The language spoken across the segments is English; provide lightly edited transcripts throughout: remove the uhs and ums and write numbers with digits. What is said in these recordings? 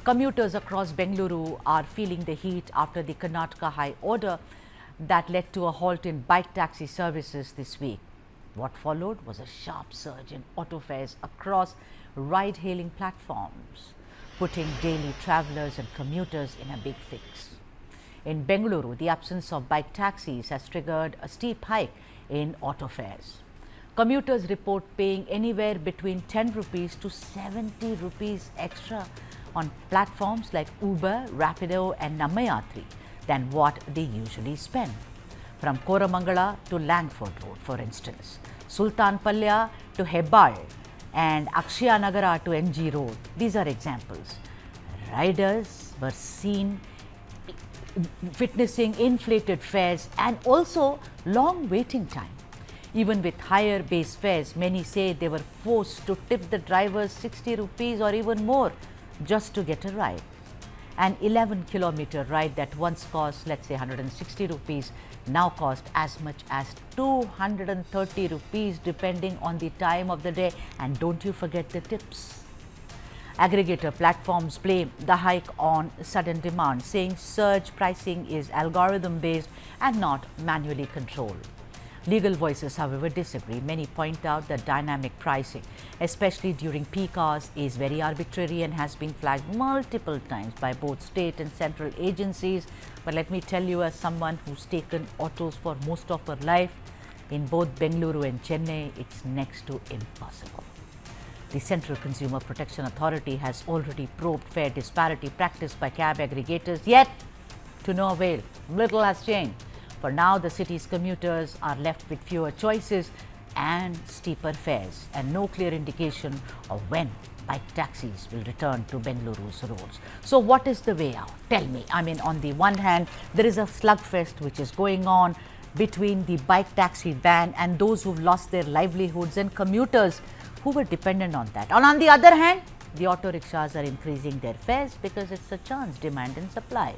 Commuters across Bengaluru are feeling the heat after the Karnataka High Order that led to a halt in bike taxi services this week. What followed was a sharp surge in auto fares across ride-hailing platforms, putting daily travelers and commuters in a big fix. In Bengaluru, the absence of bike taxis has triggered a steep hike in auto fares. Commuters report paying anywhere between 10 rupees to 70 rupees extra on platforms like Uber, Rapido and Nammayatri than what they usually spend. From Koramangala to Langford Road, for instance, Sultan Palya to Hebbal and Akshaya Nagara to NG Road. These are examples. Riders were seen witnessing inflated fares and also long waiting time. Even with higher base fares, many say they were forced to tip the drivers 60 rupees or even more just to get a ride. An 11-kilometer ride that once cost, let's say, 160 rupees, now cost as much as 230 rupees depending on the time of the day. And don't you forget the tips. Aggregator platforms blame the hike on sudden demand, saying surge pricing is algorithm-based and not manually controlled. Legal voices, however, disagree. Many point out that dynamic pricing, especially during peak hours, is very arbitrary and has been flagged multiple times by both state and central agencies. But let me tell you, as someone who's taken autos for most of her life, in both Bengaluru and Chennai, it's next to impossible. The Central Consumer Protection Authority has already probed fare disparity practiced by cab aggregators, yet to no avail. Little has changed. For now, the city's commuters are left with fewer choices and steeper fares, and no clear indication of when bike taxis will return to Bengaluru's roads. So what is the way out? Tell me. I mean, on the one hand, there is a slugfest which is going on between the bike taxi ban and those who've lost their livelihoods and commuters who were dependent on that. And on the other hand, the auto rickshaws are increasing their fares because it's a chance, demand and supply.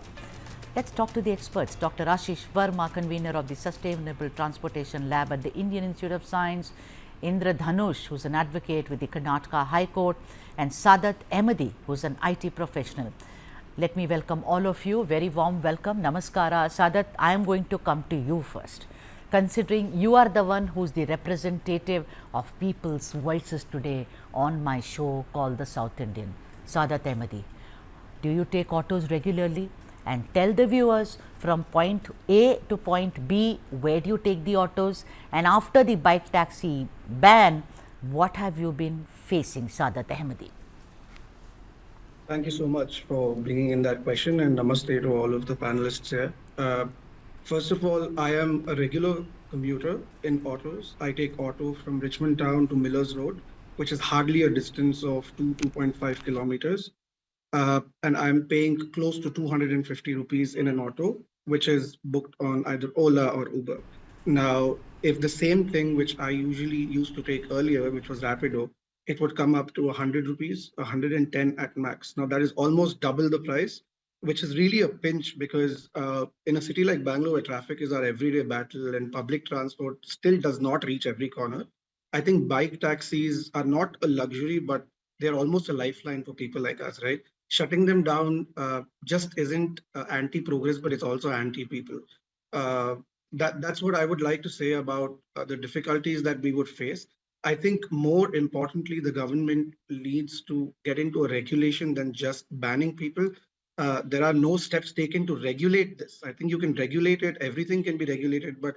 Let's talk to the experts. Dr. Ashish Verma, convener of the Sustainable Transportation Lab at the Indian Institute of Science, Indra Dhanush, who's an advocate with the Karnataka High Court, and Sadat Ahmadi, who's an IT professional. Let me welcome all of you. Very warm welcome. Namaskara. Sadat, I am going to come to you first. Considering you are the one who's the representative of people's voices today on my show called The South Indian. Sadat Ahmadi, do you take autos regularly? And tell the viewers, from point A to point B, where do you take the autos? And after the bike taxi ban, what have you been facing, Sadat Ahmadi? Thank you so much for bringing in that question, and namaste to all of the panelists here. First of all, I am a regular commuter in autos. I take auto from Richmond Town to Millers Road, which is hardly a distance of 2.5 kilometers. And I'm paying close to 250 rupees in an auto, which is booked on either Ola or Uber. Now, if the same thing which I usually used to take earlier, which was Rapido, it would come up to 100 rupees, 110 at max. Now, that is almost double the price, which is really a pinch because in a city like Bangalore, where traffic is our everyday battle and public transport still does not reach every corner, I think bike taxis are not a luxury, but they're almost a lifeline for people like us, right? Shutting them down just isn't anti-progress, but it's also anti-people. That's what I would like to say about the difficulties that we would face. I think more importantly, the government needs to get into a regulation than just banning people. There are no steps taken to regulate this. I think you can regulate it. Everything can be regulated, but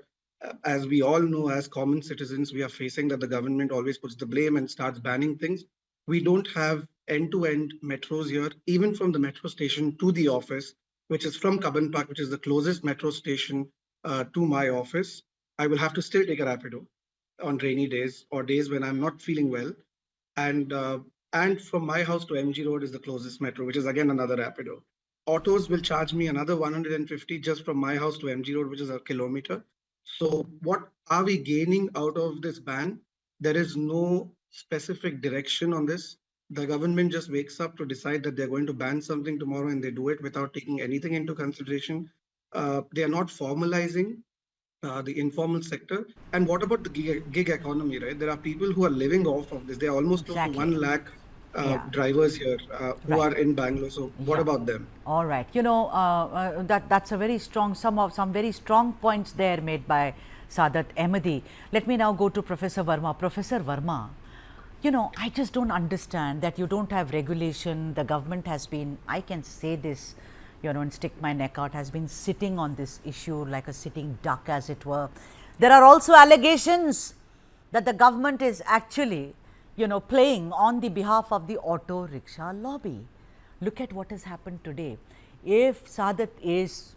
as we all know, as common citizens, we are facing that the government always puts the blame and starts banning things. We don't have end-to-end metros here, even from the metro station to the office, which is from Cubbon Park, which is the closest metro station to my office. I will have to still take a Rapido on rainy days or days when I'm not feeling well. And from my house to MG Road is the closest metro, which is again another Rapido. Autos will charge me another 150 just from my house to MG Road, which is a kilometer. So what are we gaining out of this ban? There is no specific direction on this. The government just wakes up to decide that they're going to ban something tomorrow and they do it without taking anything into consideration. They are not formalizing the informal sector. And what about the gig economy, right? There are people who are living off of this. They're almost close to Exactly. 1 lakh drivers here who Right. are in Bangalore. So what Yeah. about them? All right. That's a very strong, some very strong points there made by Saadat Ahmadi. Let me now go to Professor Verma. Professor Verma, I just don't understand that you don't have regulation. The government has been, I can say this, and stick my neck out, has been sitting on this issue like a sitting duck, as it were. There are also allegations that the government is actually, playing on the behalf of the auto rickshaw lobby. Look at what has happened today. If Saadat is,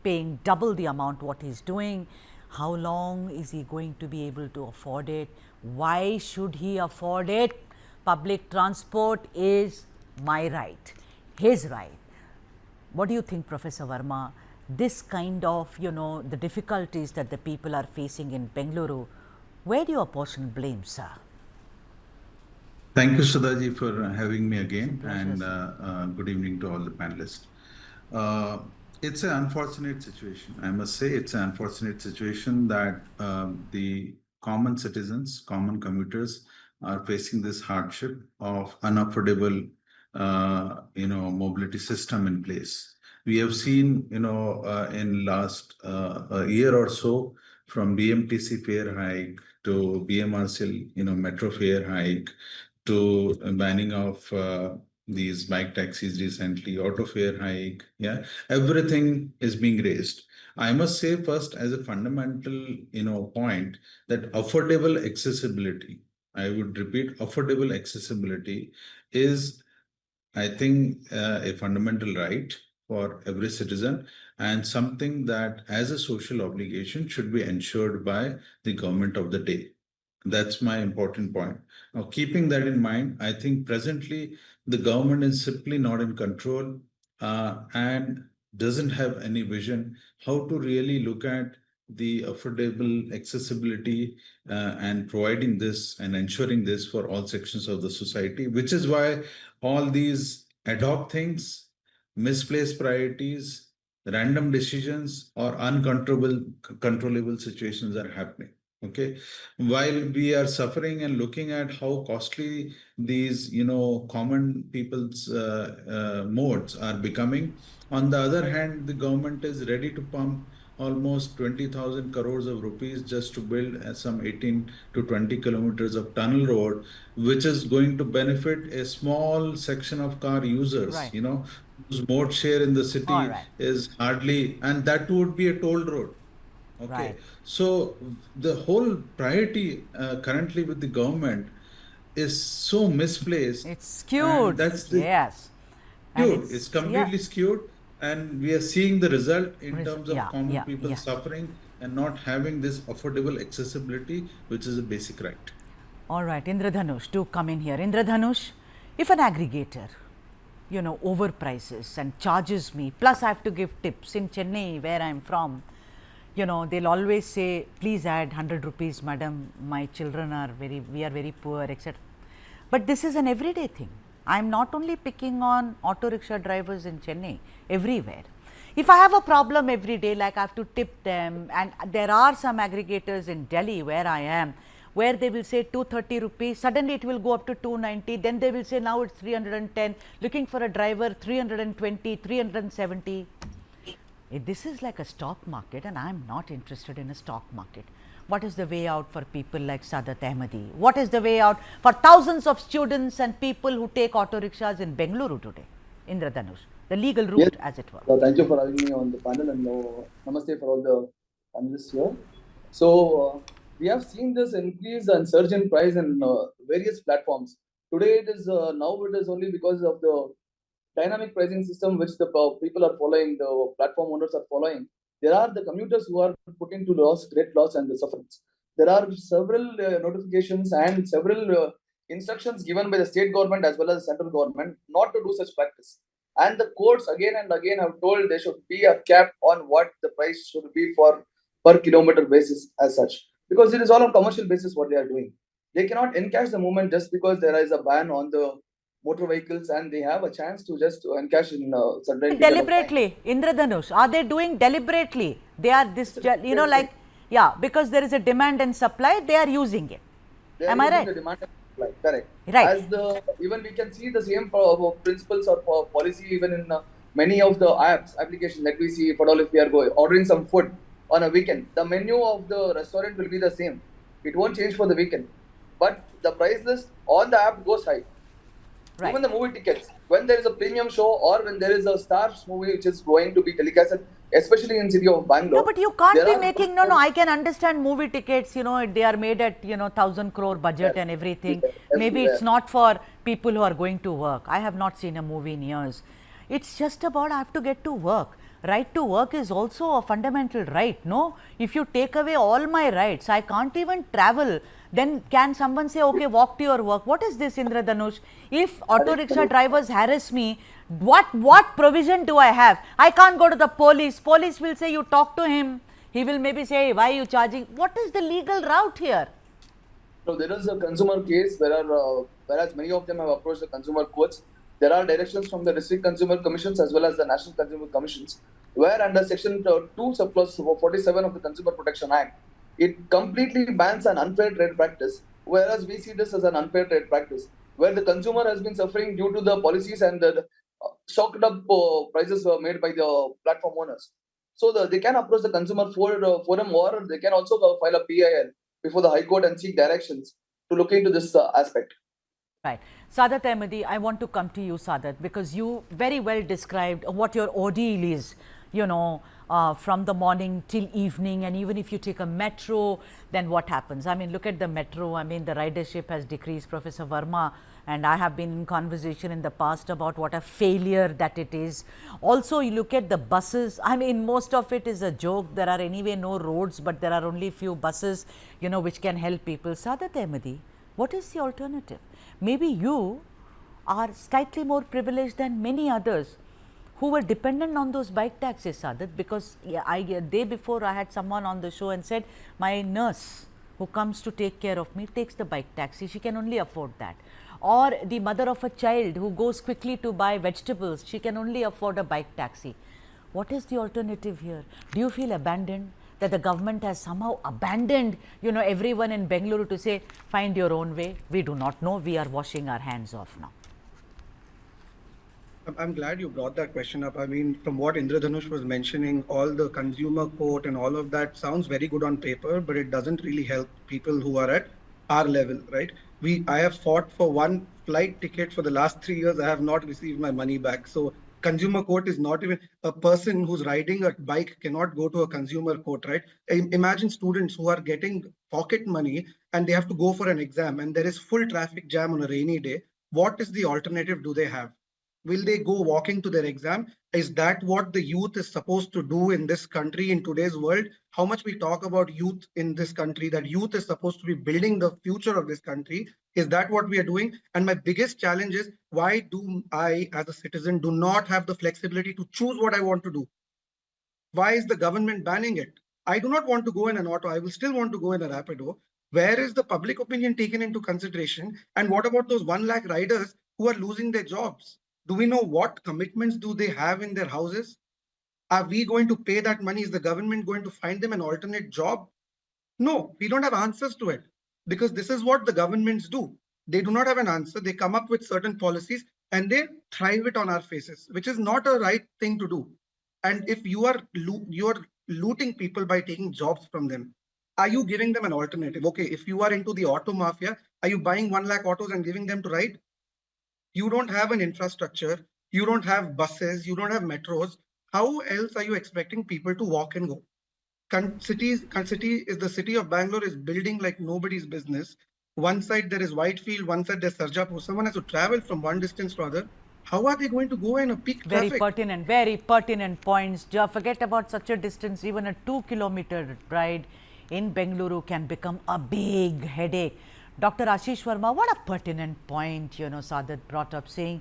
paying double the amount what he's doing, how long is he going to be able to afford it? Why should he afford it? Public transport is my right, his right. What do you think, Professor Verma? This kind of, the difficulties that the people are facing in Bengaluru, where do you apportion blame, sir? Thank you, Sudhaji, for having me again, and good evening to all the panelists. It's an unfortunate situation. I must say it's an unfortunate situation that the common citizens, common commuters are facing this hardship of unaffordable, mobility system in place. We have seen, in last a year or so, from BMTC fare hike to BMRCL, metro fare hike, to banning of these bike taxis recently, auto fare hike, yeah, everything is being raised. I must say first, as a fundamental, point, that affordable accessibility, I would repeat, affordable accessibility is, I think, a fundamental right for every citizen, and something that as a social obligation should be ensured by the government of the day. That's my important point. Now, keeping that in mind, I think presently the government is simply not in control and doesn't have any vision how to really look at the affordable accessibility and providing this and ensuring this for all sections of the society, which is why all these ad hoc things, misplaced priorities, random decisions, or controllable situations are happening. Okay, while we are suffering and looking at how costly these, common people's modes are becoming, on the other hand, the government is ready to pump almost 20,000 crores of rupees just to build some 18 to 20 kilometers of tunnel road, which is going to benefit a small section of car users, Right. whose mode share in the All city right. is hardly, and that would be a toll road. Right. Okay, so the whole priority currently with the government is so misplaced, It's and skewed. that's the Yes. And skewed. It's it's, yeah. completely skewed, and we are seeing the result in terms of Yeah, common yeah, people yeah. suffering and not having this affordable accessibility, which is a basic right. All right, Indradhanush, do come in here. Indradhanush, if an aggregator, overprices and charges me, plus I have to give tips in Chennai, where I am from, they'll always say, please add 100 rupees, madam, my children are we are very poor, etc. But this is an everyday thing. I am not only picking on auto rickshaw drivers in Chennai, everywhere. If I have a problem every day, like I have to tip them, and there are some aggregators in Delhi where I am, where they will say 230 rupees, suddenly it will go up to 290, then they will say now it's 310, looking for a driver 320, 370. This is like a stock market, and I am not interested in a stock market. What is the way out for people like Saadat Ahmadi? What is the way out for thousands of students and people who take auto rickshaws in Bengaluru today? Indradhanush, the legal route, Yes. as it were. So thank you for having me on the panel, and namaste for all the panelists here. So we have seen this increase and surge in price in various platforms. Today it is now it is only because of the dynamic pricing system which the people are following, the platform owners are following. There are the commuters who are put into great loss and the sufferings. There are several notifications and several instructions given by the state government as well as the central government not to do such practice. And the courts again and again have told there should be a cap on what the price should be for per kilometer basis as such. Because it is all on commercial basis what they are doing. They cannot encash the movement just because there is a ban on the motor vehicles and they have a chance to just encash in a certain period of time. Deliberately, Indradhanush, are they doing deliberately? They are this, like, yeah, because there is a demand and supply, they are using it. They are Am I using right? the demand Right, correct. Right. As the even we can see the same principles or policy even in many of the applications that we see. For all, if we are going ordering some food on a weekend, the menu of the restaurant will be the same. It won't change for the weekend, but the price list on the app goes high. Right. Even the movie tickets, when there is a premium show or when there is a stars movie which is going to be telecasted, especially in city of Bangalore. No, but you can't there be are making, no, I can understand movie tickets, they are made at, 1,000 crore budget Yes, and everything. Maybe everywhere. it's not for people who are going to work. I have not seen a movie in years. It's just about I have to get to work. Right to work is also a fundamental right, no? If you take away all my rights, I can't even travel. Then can someone say, okay, walk to your work? What is this, Indra Dhanush? If auto rickshaw drivers harass me, what provision do I have? I can't go to the police. Police will say, you talk to him. He will maybe say, why are you charging? What is the legal route here? So there is a consumer case whereas many of them have approached the consumer courts. There are directions from the district consumer commissions as well as the national consumer commissions, where under section 2 surplus 47 of the Consumer Protection Act, it completely bans an unfair trade practice. Whereas we see this as an unfair trade practice, where the consumer has been suffering due to the policies and the shocked up prices were made by the platform owners. So they can approach the consumer forum, or they can also file a PIL before the High Court and seek directions to look into this aspect. Right. Sadat Ahmadi, I want to come to you, Sadat, because you very well described what your ordeal is, from the morning till evening, and even if you take a metro, then what happens? I mean, look at the metro. I mean, the ridership has decreased, Professor Verma, and I have been in conversation in the past about what a failure that it is. Also, you look at the buses. I mean, most of it is a joke. There are anyway no roads, but there are only few buses, which can help people. Sadat Ahmadi, what is the alternative? Maybe you are slightly more privileged than many others who were dependent on those bike taxis, Sadat, because day before I had someone on the show and said, my nurse who comes to take care of me takes the bike taxi, she can only afford that. Or the mother of a child who goes quickly to buy vegetables, she can only afford a bike taxi. What is the alternative here? Do you feel abandoned? That the government has somehow abandoned, everyone in Bengaluru to say, find your own way. We do not know. We are washing our hands off now. I'm glad you brought that question up. I mean, from what Indra Dhanush was mentioning, all the consumer court and all of that sounds very good on paper, but it doesn't really help people who are at our level, right? I have fought for one flight ticket for the last 3 years. I have not received my money back. So consumer court is not even a person who's riding a bike cannot go to a consumer court, right? Imagine students who are getting pocket money and they have to go for an exam and there is full traffic jam on a rainy day. What is the alternative do they have? Will they go walking to their exam? Is that what the youth is supposed to do in this country, in today's world? How much we talk about youth in this country, that youth is supposed to be building the future of this country. Is that what we are doing? And my biggest challenge is, why do I, as a citizen, do not have the flexibility to choose what I want to do? Why is the government banning it? I do not want to go in an auto. I will still want to go in a Rapido. Where is the public opinion taken into consideration? And what about those 1 lakh riders who are losing their jobs? Do we know what commitments do they have in their houses? Are we going to pay that money? Is the government going to find them an alternate job? No, we don't have answers to it, because this is what the governments do. They do not have an answer. They come up with certain policies and they thrive it on our faces, which is not a right thing to do. And if you are looting people by taking jobs from them, are you giving them an alternative? Okay, if you are into the auto mafia, are you buying 1 lakh autos and giving them to ride? You don't have an infrastructure, you don't have buses, you don't have metros. How else are you expecting people to walk and go? City is the city of Bangalore is building like nobody's business. One side there is Whitefield, one side there's Sarjapur. Someone has to travel from one distance to other. How are they going to go in a peak traffic? Very pertinent points. Forget about such a distance. Even a 2-kilometer ride in Bengaluru can become a big headache. Dr. Ashish Verma, what a pertinent point, Sadat brought up, saying,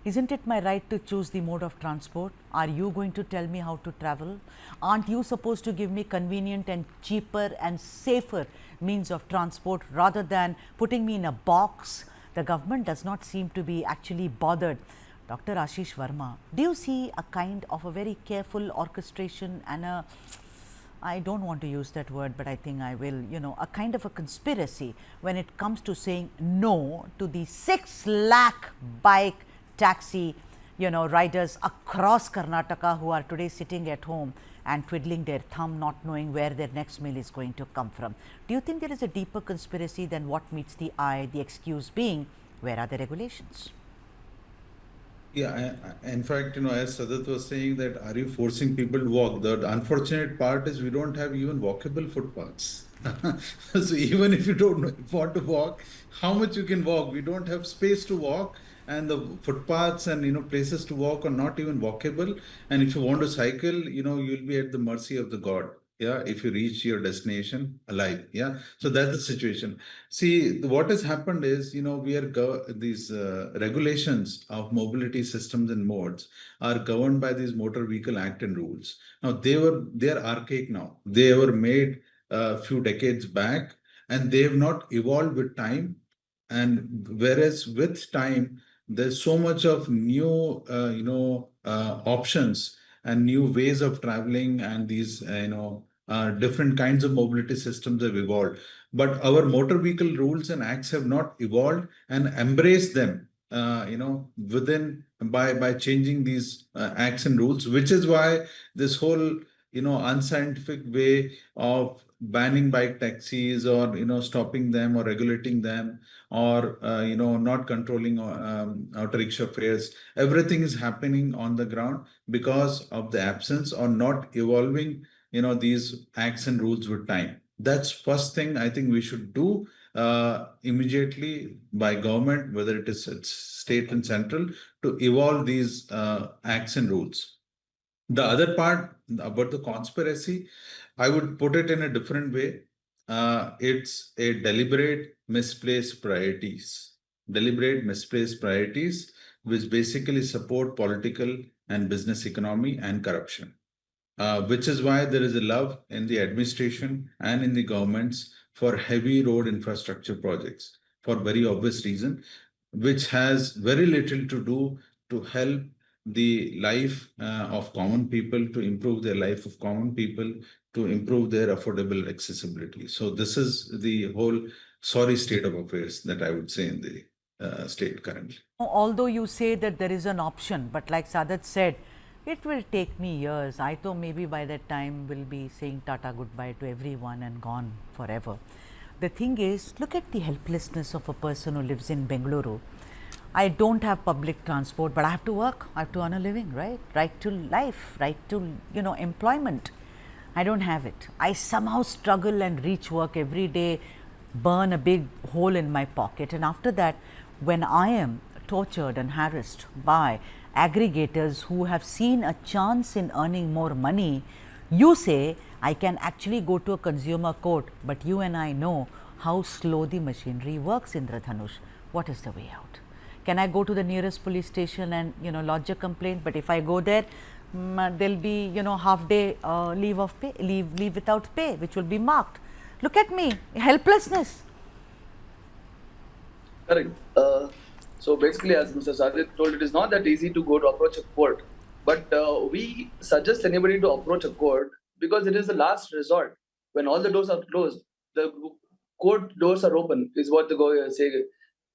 isn't it my right to choose the mode of transport? Are you going to tell me how to travel? Aren't you supposed to give me convenient and cheaper and safer means of transport rather than putting me in a box? The government does not seem to be actually bothered. Dr. Ashish Verma, do you see a kind of a very careful orchestration and a I don't want to use that word, but I think I will, a kind of a conspiracy when it comes to saying no to the 6 lakh bike taxi, riders across Karnataka who are today sitting at home and twiddling their thumb, not knowing where their next meal is going to come from. Do you think there is a deeper conspiracy than what meets the eye, the excuse being, where are the regulations? Yeah, in fact, as Sadat was saying that, are you forcing people to walk? The unfortunate part is we don't have even walkable footpaths. So even if you don't want to walk, how much you can walk? We don't have space to walk, and the footpaths and places to walk are not even walkable. And if you want to cycle, you'll be at the mercy of the God. Yeah, if you reach your destination alive. Yeah, so that's the situation. See, what has happened is, we are these regulations of mobility systems and modes are governed by these Motor Vehicle Act and rules. Now they're archaic now. They were made a few decades back, and they have not evolved with time. And whereas with time, there's so much of new, options and new ways of traveling, and these, different kinds of mobility systems have evolved. But our motor vehicle rules and acts have not evolved and embraced them, within by changing these acts and rules, which is why this whole, unscientific way of banning bike taxis, or stopping them or regulating them, or not controlling auto rickshaw fares, everything is happening on the ground because of the absence or not evolving these acts and rules with time. That's first thing I think we should do immediately by government, whether it's state and central, to evolve these acts and rules. The other part about the conspiracy, I would put it in a different way. It's a deliberate misplaced priorities. Deliberate misplaced priorities, which basically support political and business economy and corruption. Which is why there is a love in the administration and in the governments for heavy road infrastructure projects, for very obvious reason, which has very little to do to help the life of common people, to improve their life of common people, to improve their affordable accessibility. So this is the whole sorry state of affairs that I would say in the state currently. Although you say that there is an option, but like Sadat said, it will take me years. I thought maybe by that time we'll be saying tata goodbye to everyone and gone forever. The thing is, look at the helplessness of a person who lives in Bengaluru. I don't have public transport, but I have to work. I have to earn a living, right? Right to life, right to, employment. I don't have it. I somehow struggle and reach work every day, burn a big hole in my pocket. And after that, when I am tortured and harassed by aggregators who have seen a chance in earning more money, you say I can actually go to a consumer court, but you and I know how slow the machinery works, Indradhanush. What is the way out? Can I go to the nearest police station and lodge a complaint? But if I go there, there'll be half day leave of pay, leave without pay, which will be marked. Look at me, helplessness. Correct. So basically, as Mr. Sajid told, it is not that easy to go to approach a court. But we suggest anybody to approach a court because it is the last resort. When all the doors are closed, the court doors are open, is what the say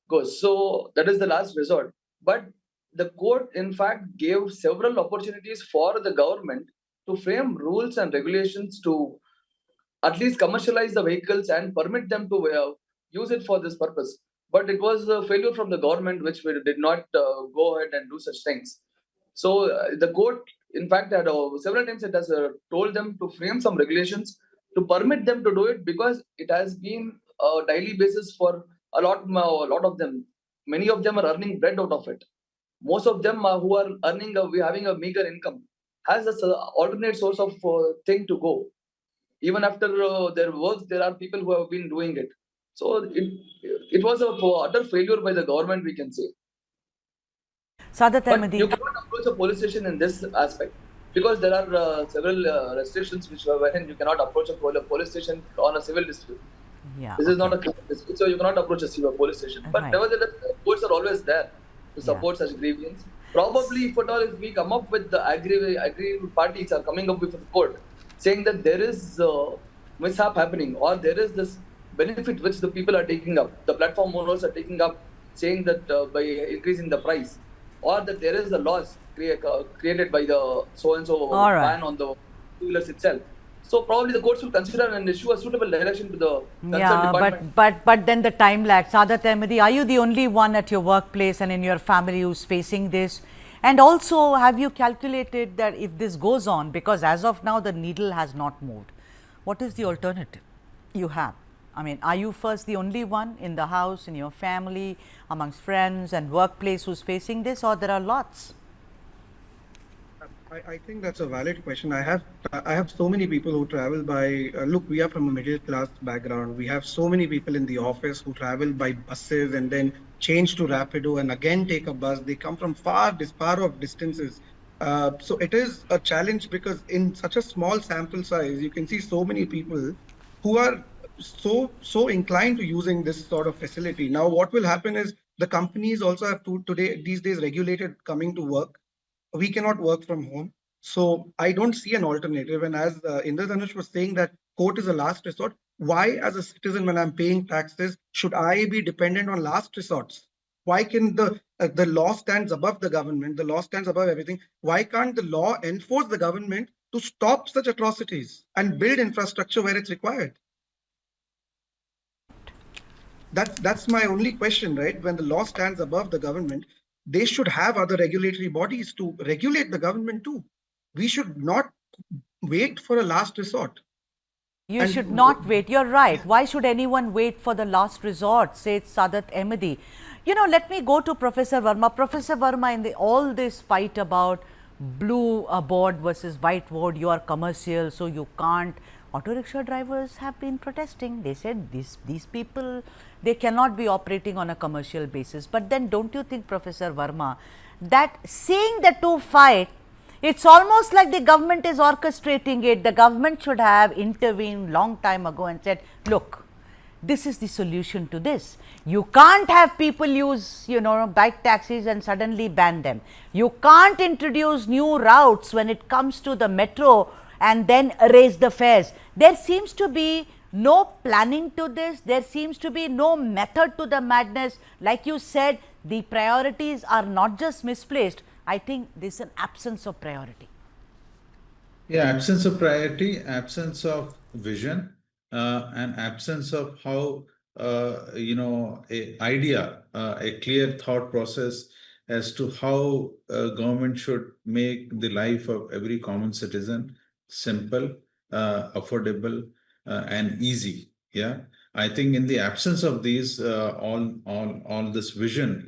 goes. So that is the last resort. But the court, in fact, gave several opportunities for the government to frame rules and regulations to at least commercialize the vehicles and permit them to use it for this purpose. But it was a failure from the government, which we did not go ahead and do such things. So the court, in fact, had several times it has told them to frame some regulations to permit them to do it, because it has been a daily basis for a lot of them. Many of them are earning bread out of it. Most of them who are earning, having a meager income, has this alternate source of thing to go. Even after their works, there are people who have been doing it. So it was a utter failure by the government, we can say. Sadat But you cannot approach a police station in this aspect, because there are several restrictions which were wherein you cannot approach a police station on a civil dispute. Yeah, this is not a criminal dispute, so you cannot approach a police station. But nevertheless, courts are always there to support such grievance. Probably, if at all, if we come up with the aggrieved parties are coming up with the court, saying that there is mishap happening, or there is this benefit which the people are taking up, the platform owners are taking up, saying that by increasing the price, or that there is a loss created by the so-and-so All right. ban on the two-wheelers itself. So probably the courts will consider and issue a suitable direction to the concerned Yeah, department. but then the time lag. Sadat Ahmadi, are you the only one at your workplace and in your family who's facing this? And also, have you calculated that if this goes on, because as of now the needle has not moved, what is the alternative you have? I mean, are you first the only one in the house, in your family, amongst friends and workplace who's facing this, or there are lots? I think that's a valid question. I have so many people who travel by look, we are from a middle class background. We have so many people in the office who travel by buses and then change to Rapido and again take a bus. They come from far of distances. So it is a challenge because in such a small sample size, you can see so many people who are so inclined to using this sort of facility. Now, what will happen is the companies also have to these days regulated coming to work. We cannot work from home. So I don't see an alternative. And as Indradhanush was saying that court is a last resort, why as a citizen when I'm paying taxes, should I be dependent on last resorts? Why can the law stands above the government? The law stands above everything. Why can't the law enforce the government to stop such atrocities and build infrastructure where it's required? That's my only question, right? When the law stands above the government, they should have other regulatory bodies to regulate the government too. We should not wait for a last resort. You And should not wait. You're right. Why should anyone wait for the last resort? Says Sadat Ahmadi. You know, let me go to Professor Verma. Professor Verma, in all this fight about blue board versus white board, you are commercial, so you can't. Auto rickshaw drivers have been protesting. They said these people, they cannot be operating on a commercial basis. But then don't you think, Professor Verma, that seeing the two fight, it's almost like the government is orchestrating it. The government should have intervened long time ago and said, look, this is the solution to this. You can't have people use, bike taxis and suddenly ban them. You can't introduce new routes when it comes to the metro and then raise the fares. There seems to be no planning to this. There seems to be no method to the madness. Like you said, the priorities are not just misplaced. I think there's an absence of priority. Yeah, absence of priority, absence of vision, and absence of how, a clear thought process as to how government should make the life of every common citizen simple, affordable, and easy. Yeah, I think in the absence of these, all this vision,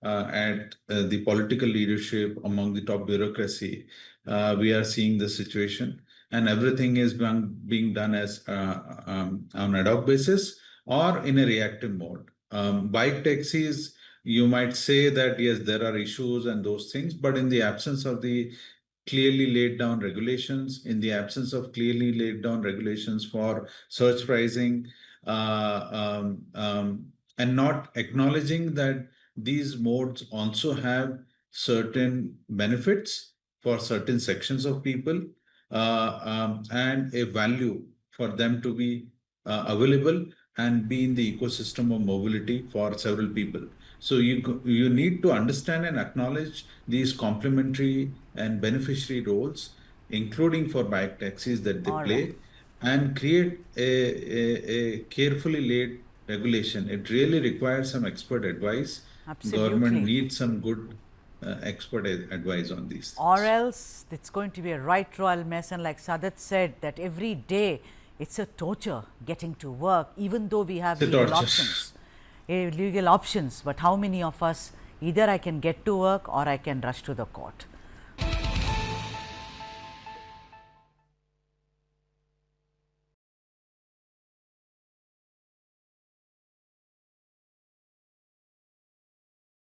at the political leadership among the top bureaucracy, we are seeing the situation, and everything is being done as on ad hoc basis or in a reactive mode. Bike taxis, you might say that yes, there are issues and those things, but in the absence of the clearly laid down regulations, in the absence of clearly laid down regulations for surge pricing, and not acknowledging that these modes also have certain benefits for certain sections of people, and a value for them to be available and be in the ecosystem of mobility for several people. So you need to understand and acknowledge these complementary and beneficiary roles, including for bike taxis that they play, and create a carefully laid regulation. It really requires some expert advice. Absolutely. Government needs some good expert advice on these things. Or else it's going to be a right royal mess. And like Sadat said, that every day it's a torture getting to work, even though we have legal options. But how many of us, either I can get to work or I can rush to the court.